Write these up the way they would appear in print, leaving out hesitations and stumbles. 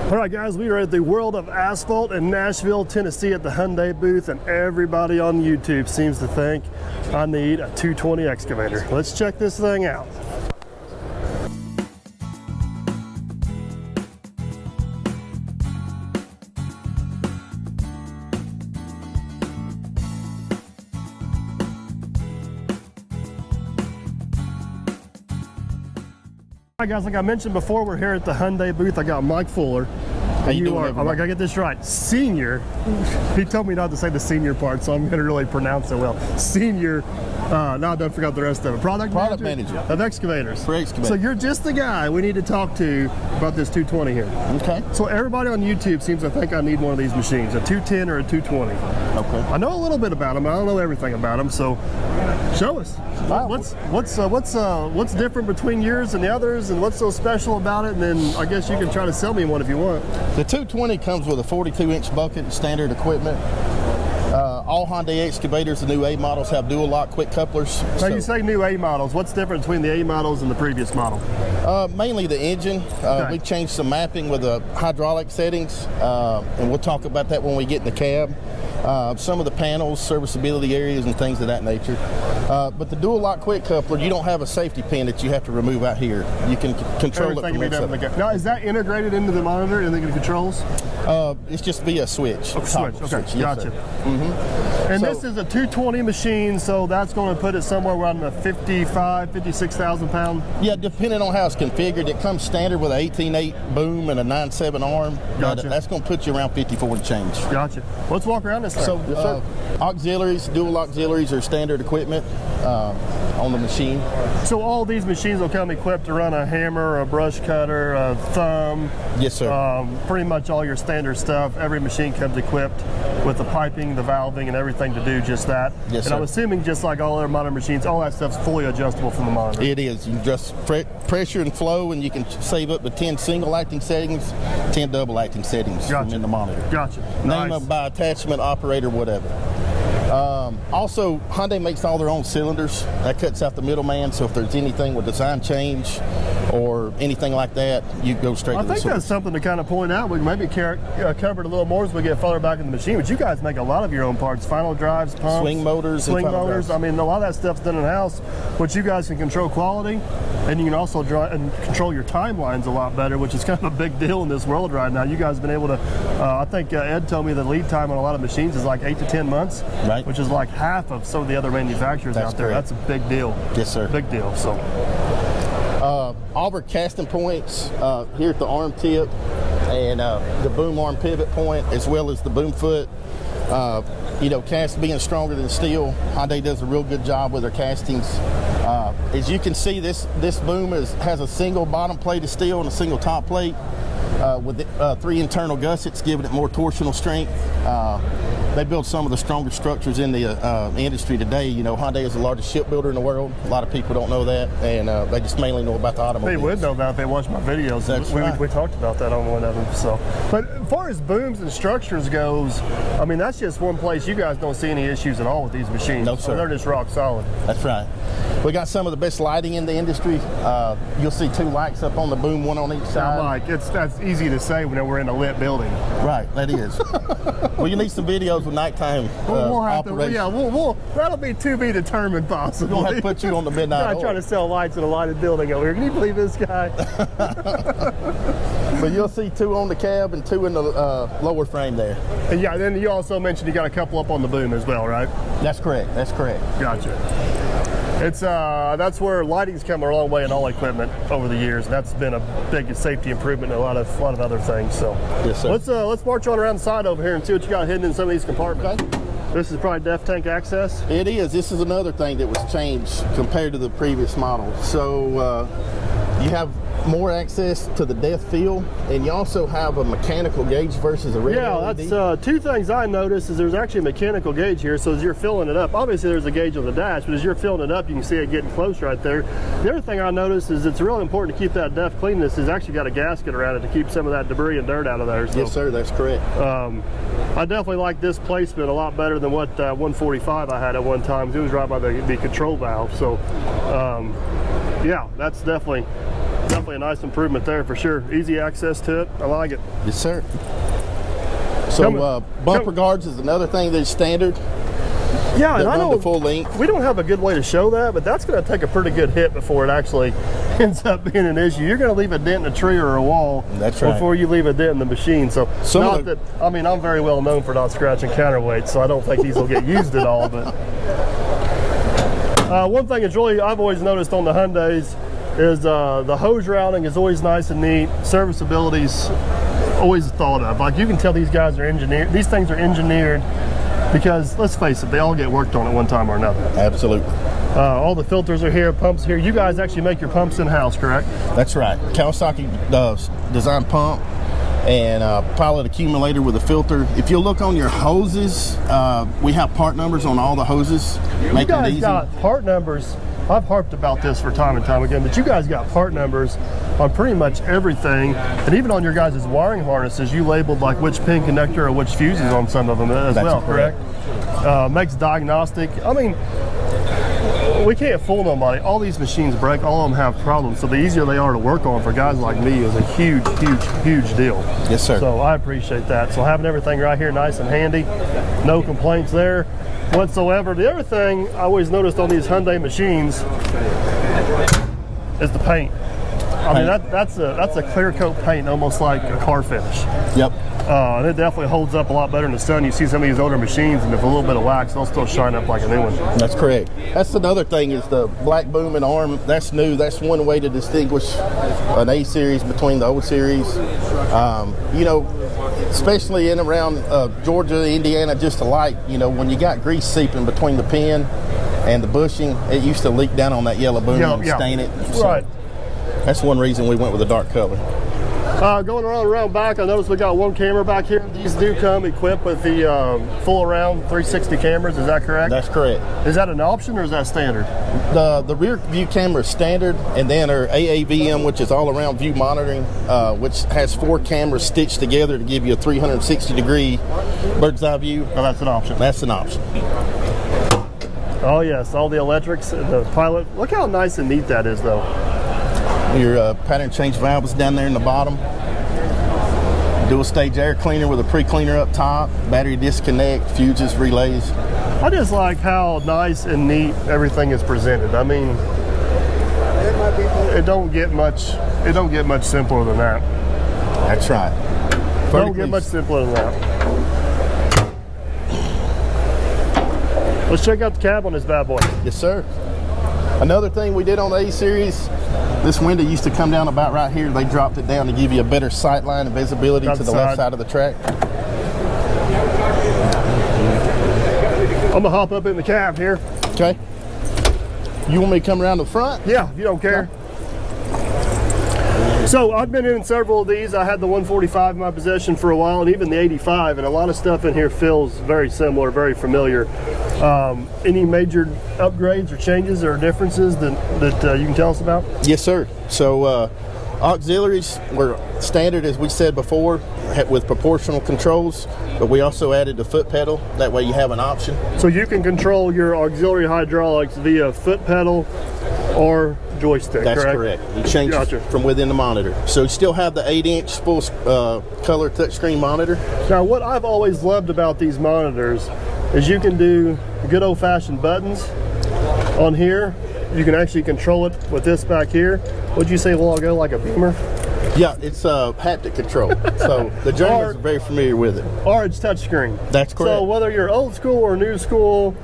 All right, guys, we are at the World of Asphalt in Nashville, Tennessee at the Hyundai booth, and everybody on YouTube seems to think I need a 220 excavator. Let's check this thing out. All right, guys, like I mentioned before, we're here at the Hyundai booth. I got Mike Fuller. For excavators. So you're just the guy we need to talk to about this 220 here. Okay. So everybody on YouTube seems to think I need one of these machines, a 210 or a 220. Okay. I know a little bit about them, but I don't know everything about them, so show us. Wow. What's different between yours and the others, and what's so special about it? And then I guess you can try to sell me one if you want. The 220 comes with a 42-inch bucket, standard equipment. All Hyundai excavators, the new A models, have dual lock quick couplers. Now you say new A models. What's different between the A models and the previous model? Mainly the engine. Okay. We've changed some mapping with the hydraulic settings, and we'll talk about that when we get in the cab. Some of the panels, serviceability areas, and things of that nature. But the dual lock quick coupler, you don't have a safety pin that you have to remove out here. You can control Everything it from inside. Now, is that integrated into the monitor and the controls? It's just via a switch. Oh, switch. Okay, Yes, gotcha. And this is a 220 machine, so that's going to put it somewhere around the 56,000 pound. Yeah, depending on how it's configured. It comes standard with an 18.8 boom and a 9.7 arm. Gotcha. That's going to put you around 54 and change. Gotcha. Let's walk around this thing. So, auxiliaries, dual auxiliaries are standard equipment on the machine. So all these machines will come equipped to run a hammer, a brush cutter, a thumb. Yes, sir. Pretty much all your standard stuff. Every machine comes equipped with the piping, the valving, and everything to do just that. Yes, and sir. I'm assuming just like all other modern machines, all that stuff's fully adjustable from the monitor. It is. You can adjust pressure and flow, and you can save up to 10 single acting settings, 10 double acting settings from in the monitor. Gotcha. Name Nice. them by attachment, operator, whatever. Also, Hyundai makes all their own cylinders. That cuts out the middleman, so if there's anything with design change or anything like that, you go straight to the source. I think that's something to kind of point out. We can maybe cover it a little more as we get farther back in the machine, but you guys make a lot of your own parts, final drives, pumps, swing motors. I mean, a lot of that stuff's done in-house, but you guys can control quality, and you can also control your timelines a lot better, which is kind of a big deal in this world right now. You guys have been able to, I think Ed told me the lead time on a lot of machines is like 8 to 10 months, right? Which is like half of some of the other manufacturers out there. Correct. That's a big deal. Yes, sir. Big deal. So, all of our casting points here at the arm tip and the boom arm pivot point, as well as the boom foot. Cast being stronger than steel, Hyundai does a real good job with their castings. As you can see, this boom has a single bottom plate of steel and a single top plate with 3 internal gussets, giving it more torsional strength. They build some of the strongest structures in the industry today. You know, Hyundai is the largest shipbuilder in the world. A lot of people don't know that, and they just mainly know about the automobiles. They would know that if they watch my videos. That's right. We talked about that on one of them. So, but as far as booms and structures goes, I mean, that's just one place you guys don't see any issues at all with these machines. No, sir. They're just rock solid. That's right. We got some of the best lighting in the industry. You'll see 2 lights up on the boom, 1 on each side. Mike, that's easy to say when we're in a lit building. Right, that is. Well, you need some videos with nighttime we'll have operation. that'll be to be determined possibly. We'll have to put you on the midnight I'm trying to sell lights in a lighted building over here. Can you believe this guy? But you'll see 2 on the cab and 2 in the lower frame there. And yeah, then you also mentioned you got a couple up on the boom as well, right? That's correct. That's correct. Gotcha. It's that's where lighting's come a long way in all equipment over the years, and that's been a big safety improvement in a lot of other things. So yes, sir. Let's march on around the side over here and see what you got hidden in some of these compartments. Okay. This is probably def tank access. It is. This is another thing that was changed compared to the previous model. So you have more access to the depth field, and you also have a mechanical gauge versus a regular LED. That's 2 things I noticed. Is there's actually a mechanical gauge here, so as you're filling it up, obviously there's a gauge on the dash, but as you're filling it up, you can see it getting close right there. The other thing I noticed is it's really important to keep that depth cleanness. It's actually got a gasket around it to keep some of that debris and dirt out of there. So, yes, sir, that's correct. I definitely like this placement a lot better than what 145 I had at one time. It was right by the control valve. So, yeah, that's definitely definitely a nice improvement there for sure. Easy access to it. I like it. Yes, sir. So bumper guards is another thing that's standard. Yeah, and I know full length. We don't have a good way to show that, but that's going to take a pretty good hit before it actually ends up being an issue. You're going to leave a dent in a tree or a wall before you leave a dent in the machine. So I mean, I'm very well known for not scratching counterweights, so I don't think these will get used at all. But one thing I've always noticed on the Hyundais is the hose routing is always nice and neat. Serviceability's always thought of. Like, you can tell these guys are engineered. These things are engineered because, let's face it, they all get worked on at one time or another. Absolutely. All the filters are here, pumps here. You guys actually make your pumps in-house, correct? That's right. Kawasaki design pump and pilot accumulator with a filter. If you look on your hoses, we have part numbers on all the hoses. You guys got part numbers. I've harped about this for time and time again, but you guys got part numbers on pretty much everything, and even on your guys' wiring harnesses, you labeled like which pin connector or which fuses on some of them as well, correct? Makes diagnostic. I mean, we can't fool nobody. All these machines break, all of them have problems, so the easier they are to work on for guys like me is a huge, huge, huge deal. Yes, sir. So I appreciate that. So having everything right here nice and handy, no complaints there whatsoever. The other thing I always noticed on these Hyundai machines is the paint. I mean, that's a clear coat paint, almost like a car finish. Yep. And it definitely holds up a lot better in the sun. You see some of these older machines, and if a little bit of wax, they'll still shine up like a new one. That's correct. That's another thing is the black boom and arm. That's new. That's one way to distinguish an A series between the O series. You know, especially in around Georgia, Indiana, just alike. You know, when you got grease seeping between the pin and the bushing, it used to leak down on that yellow boom and stain it. So right. That's one reason we went with a dark color. Going around back, I noticed we got one camera back here. These do come equipped with the full around 360 cameras, is that correct? That's correct. Is that an option or is that standard? The rear view camera is standard, and then our AAVM, which is all around view monitoring, which has 4 cameras stitched together to give you a 360-degree bird's eye view. Oh, that's an option. That's an option. Oh yes, all the electrics, the pilot. Look how nice and neat that is though. Your pattern change valve is down there in the bottom. Dual stage air cleaner with a pre-cleaner up top. Battery disconnect, fuses, relays. I just like how nice and neat everything is presented. I mean, it don't get much simpler than that. That's right. Don't get much simpler than that. Let's check out the cab on this bad boy. Yes, sir. Another thing we did on the A series, this window used to come down about right here. They dropped it down to give you a better sight line and visibility to the left side of the track. I'm gonna hop up in the cab here. Okay. You want me to come around the front? Yeah, if you don't care. So I've been in several of these. I had the 145 in my possession for a while, and even the 85, and a lot of stuff in here feels very similar, very familiar. Any major upgrades or changes or differences that you can tell us about? Yes, sir. So auxiliaries were standard, as we said before, with proportional controls, but we also added the foot pedal. That way you have an option. So you can control your auxiliary hydraulics via foot pedal or joystick. That's correct. You change it from within the monitor. So you still have the 8-inch full color touchscreen monitor. Now, what I've always loved about these monitors is you can do good old-fashioned buttons on here. You can actually control it with this back here. What'd you say a while ago, like a beamer? Yeah, it's haptic control. So the journalists are very familiar with it. Or it's touchscreen. That's correct. So whether you're old school or new school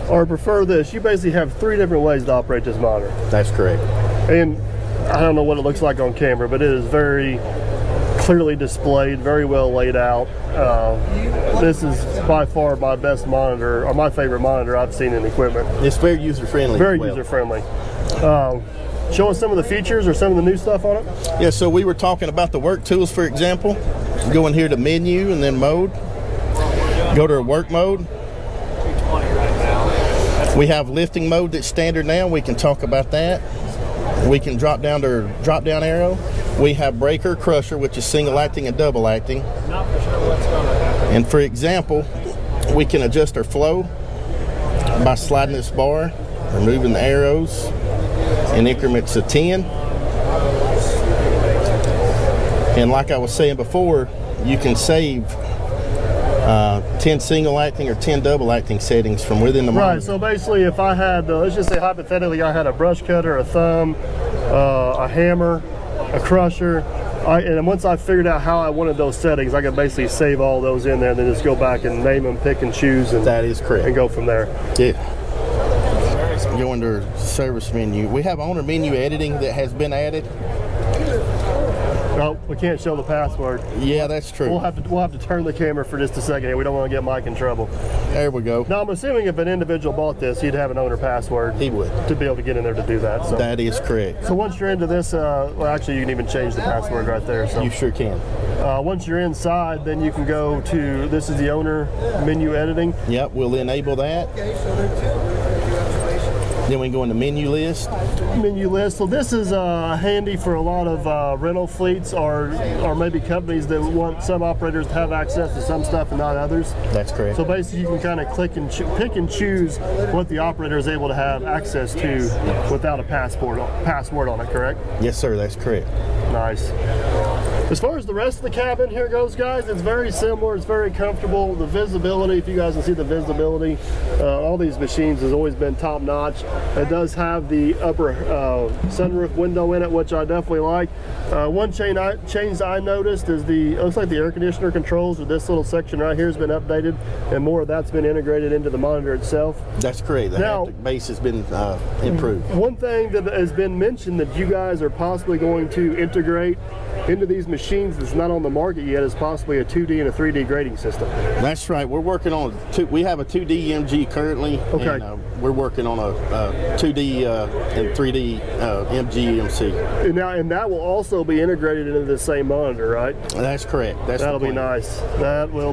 or prefer this, you basically have 3 different ways to operate this monitor. That's correct. And I don't know what it looks like on camera, but it is very clearly displayed, very well laid out. This is by far my best monitor, or my favorite monitor I've seen in equipment. It's very user-friendly. Very user-friendly. Show us some of the features or some of the new stuff on it. Yeah, so we were talking about the work tools, for example. Go in here to menu and then mode. Go to work mode. We have lifting mode that's standard now. We can talk about that. We can drop down to drop down arrow. We have breaker, crusher, which is single acting and double acting. And for example, we can adjust our flow by sliding this bar, removing the arrows in increments of 10. And like I was saying before, you can save 10 single acting or 10 double acting settings from within the monitor. Right, so basically if I had, let's just say hypothetically I had a brush cutter, a thumb, a hammer, a crusher, and once I figured out how I wanted those settings, I could basically save all those in there and then just go back and name them, pick and choose, and that is correct. And go from there. Yeah. Go under service menu. We have owner menu editing that has been added. Oh, we can't show the password. Yeah, that's true. We'll have to turn the camera for just a second here. We don't want to get Mike in trouble. There we go. Now I'm assuming if an individual bought this, he'd have an owner password. He would. To be able to get in there to do that. So. That is correct. So once you're into this, well actually you can even change the password right there. So. You sure can. Once you're inside, then you can go to, this is the owner menu editing. Yep, we'll enable that. Then we can go into menu list. Menu list. So this is handy for a lot of rental fleets or maybe companies that want some operators to have access to some stuff and not others. That's correct. So basically you can kind of click and pick and choose what the operator is able to have access to without a password on it, correct? Yes, sir, that's correct. Nice. As far as the rest of the cabin here goes, guys, it's very similar. It's very comfortable. The visibility, if you guys can see the visibility, all these machines has always been top notch. It does have the upper sunroof window in it, which I definitely like. One change I noticed is it looks like the air conditioner controls, or this little section right here has been updated, and more of that's been integrated into the monitor itself. That's correct. The haptic base has been improved. One thing that has been mentioned that you guys are possibly going to integrate into these machines that's not on the market yet is possibly a 2D and a 3D grading system. That's right. We're working on we have a 2D MG currently. Okay. And, we're working on a 2D and 3D MG MC. And that will also be integrated into the same monitor, right? That's correct. That'll be nice. That'll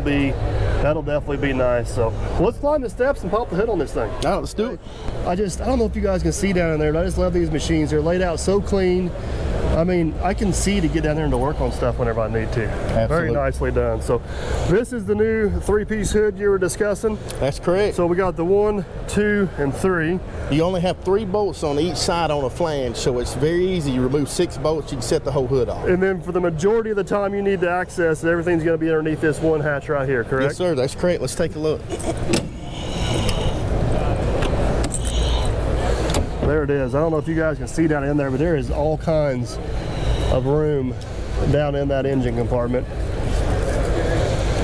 definitely be nice. So let's climb the steps and pop the hood on this thing. All right, let's do it. I don't know if you guys can see down in there, but I just love these machines. They're laid out so clean. I mean, I can see to get down there and to work on stuff whenever I need to. Absolutely. Very nicely done. So this is the new 3-piece hood you were discussing. That's correct. So we got the 1, 2, and 3. You only have 3 bolts on each side on a flange, so it's very easy. You remove 6 bolts, you can set the whole hood off. And then for the majority of the time you need to access it, everything's going to be underneath this one hatch right here, correct? Yes, sir. That's correct. Let's take a look. There it is. I don't know if you guys can see down in there, but there is all kinds of room down in that engine compartment.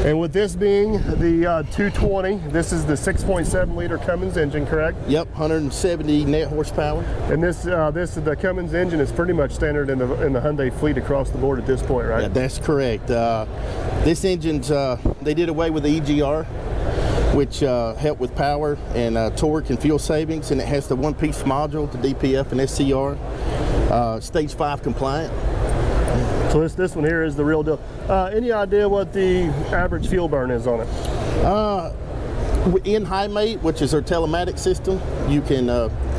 And with this being the 220, this is the 6.7 liter Cummins engine, correct? Yep, 170 net horsepower. And the Cummins engine is pretty much standard in the Hyundai fleet across the board at this point, right? Yeah, that's correct. This engine's they did away with the EGR, which helped with power and torque and fuel savings, and it has the one-piece module, the DPF and SCR, stage 5 compliant. So this one here is the real deal. Any idea what the average fuel burn is on it? In HiMate, which is our telematic system, you can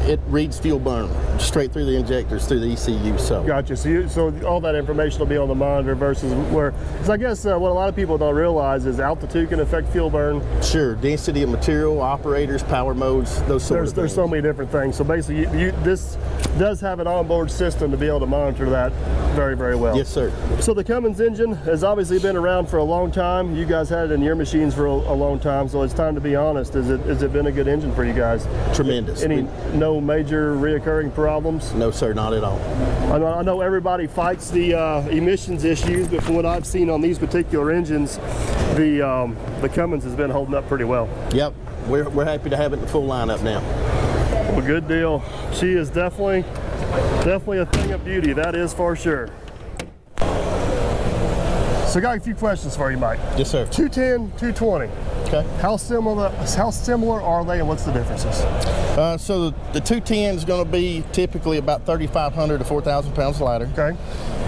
it reads fuel burn straight through the injectors through the ECU. So gotcha. So all that information will be on the monitor versus because I guess what a lot of people don't realize is altitude can affect fuel burn. Sure, density of material, operators, power modes, those sort of things. There's so many different things. So basically, this does have an onboard system to be able to monitor that very, very well. Yes, sir. So the Cummins engine has obviously been around for a long time. You guys had it in your machines for a long time. So it's time to be honest. Has it been a good engine for you guys? Tremendous. No major reoccurring problems? No, sir, not at all. I know everybody fights the emissions issues, but from what I've seen on these particular engines, the Cummins has been holding up pretty well. Yep, we're happy to have it in the full lineup now. Well, good deal. She is definitely a thing of beauty, that is for sure. So I got a few questions for you, Mike. Yes, sir. 210, 220. Okay. How similar are they, and what's the differences? So the 210 is going to be typically about 3,500 to 4,000 pounds lighter. Okay.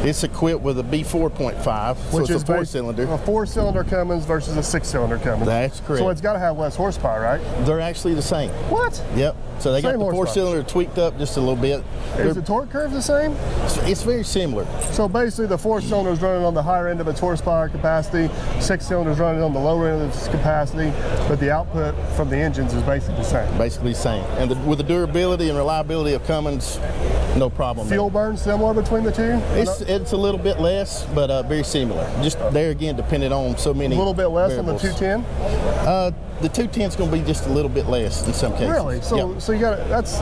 It's equipped with a B4.5, which so is it's a 4-cylinder. A 4-cylinder Cummins versus a 6-cylinder Cummins. That's correct. So it's got to have less horsepower, right? They're actually the same. What? Yep. So they got the horsepower. 4-cylinder tweaked up just a little bit. Is the torque curve the same? It's very similar. So basically the 4-cylinder is running on the higher end of its horsepower capacity, 6-cylinder is running on the lower end of its capacity, but the output from the engines is basically the same. Basically the same. And with the durability and reliability of Cummins, no problem. Fuel burn similar between the two? It's a little bit less, but very similar. Just there again, depending on so many. A little bit less variables. on the 210? The 210 is going to be just a little bit less in some cases. Really? So, yep. so you got that's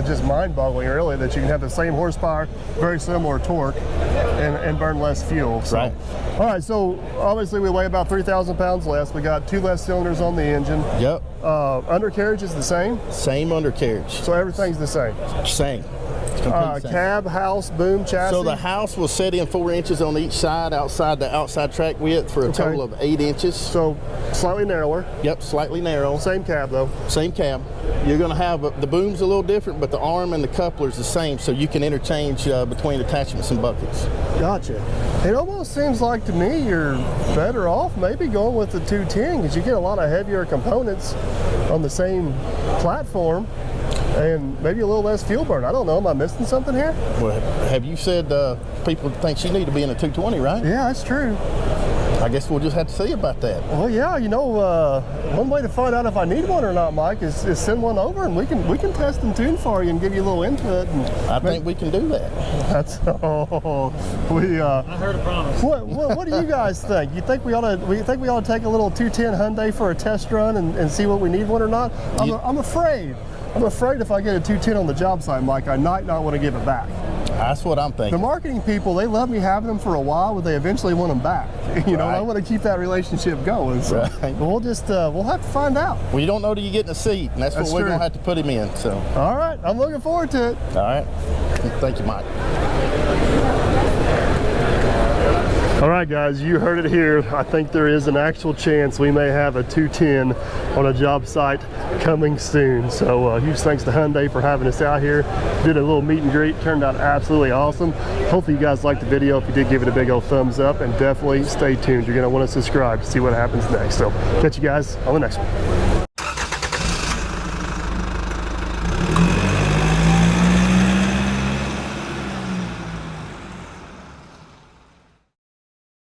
just mind-boggling, really, that you can have the same horsepower, very similar torque, and burn less fuel. So. Right. All right. So obviously we weigh about 3,000 pounds less. We got 2 less cylinders on the engine. Yep. Undercarriage is the same. Same undercarriage. So everything's the same. Same. Cab, house, boom, chassis. So the house will set in 4 inches on each side outside the outside track width for a total of 8 inches. So slightly narrower. Yep, slightly narrow. Same cab though. Same cab. You're going to have the boom's a little different, but the arm and the coupler's the same, so you can interchange between attachments and buckets. Gotcha. It almost seems like to me you're better off maybe going with the 210 because you get a lot of heavier components on the same platform. And maybe a little less fuel burn. I don't know. Am I missing something here? Well, have you said people think you need to be in a 220, right? Yeah, that's true. I guess we'll just have to see about that. Well, yeah. You know, one way to find out if I need one or not, Mike, is send one over and we can test and tune for you and give you a little input. And I think we can do that. That's I heard a promise. What do you guys think? You think we ought to take a little 210 Hyundai for a test run and see what we need one or not? I'm afraid if I get a 210 on the job site, Mike, I might not want to give it back. That's what I'm thinking. The marketing people, they love me having them for a while, but they eventually want them back. You know, right. I want to keep that relationship going. So right. we'll have to find out. Well, you don't know till you get in a seat, and that's what we're going to have to put him in. So. All right, I'm looking forward to it. All right. Thank you, Mike. All right, guys, you heard it here. I think there is an actual chance we may have a 210 on a job site coming soon. So huge thanks to Hyundai for having us out here. Did a little meet and greet, turned out absolutely awesome. Hopefully you guys liked the video. If you did, give it a big old thumbs up and definitely stay tuned. You're gonna want to subscribe to see what happens next. So catch you guys on the next one.